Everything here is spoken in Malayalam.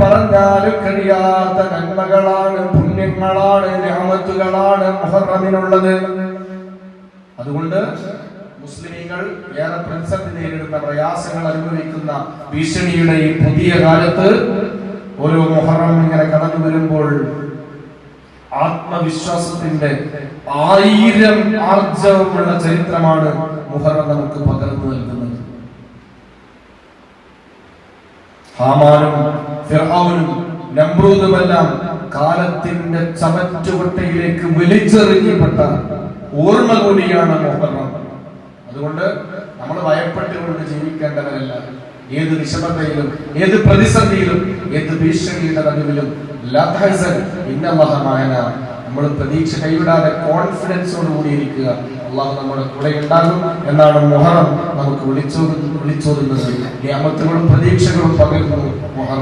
പറഞ്ഞാലും കഴിയാത്ത നന്മകളാണ്, പുണ്യങ്ങളാണ്, നിഅമത്തുകളാണ് മുഹറമിനുള്ളത്. അതുകൊണ്ട് മുസ്ലിമീങ്ങൾ ഏറെ പ്രതിസന്ധി നേരിടുന്ന, പ്രയാസങ്ങൾ അനുഭവിക്കുന്ന, ഭീഷണിയുടെ ഈ പുതിയ കാലത്ത് ഓരോ മുഹറം ഇങ്ങനെ കടന്നു വരുമ്പോൾ ആത്മവിശ്വാസത്തിന്റെ 1000 ആർജവമുള്ള ചരിത്രമാണ് മുഹറം നമുക്ക് പകർന്നു നൽകുന്നത്. ഹാമാനും ഫിർഔനും നമ്രൂദുമെല്ലാം കാലത്തിന്റെ ചവറ്റുകൊട്ടയിലേക്ക് വലിച്ചെറിയപ്പെട്ട ഓർമ്മ കൂടിയാണ് മുഹറം. അതുകൊണ്ട് നമ്മൾ ഭയപ്പെട്ടുകൊണ്ട് ജീവിക്കേണ്ടവരല്ല. ഏത് വിഷമതയിലും, ഏത് പ്രതിസന്ധിയിലും, ഏത് ഭീഷണിയുടെ നടുവിലും നമ്മൾ പ്രതീക്ഷ കൈവിടാതെ കോൺഫിഡൻസോടുകൂടി ഇരിക്കുക. അള്ളാഹു നമ്മുടെ കൂടെ ഉണ്ടാകും എന്നാണ് മുഹറം നമുക്ക് വിളിച്ചോതുന്നത്. നിഅമത്തുകളും പ്രതീക്ഷകളും പകരുന്നു മുഹറം.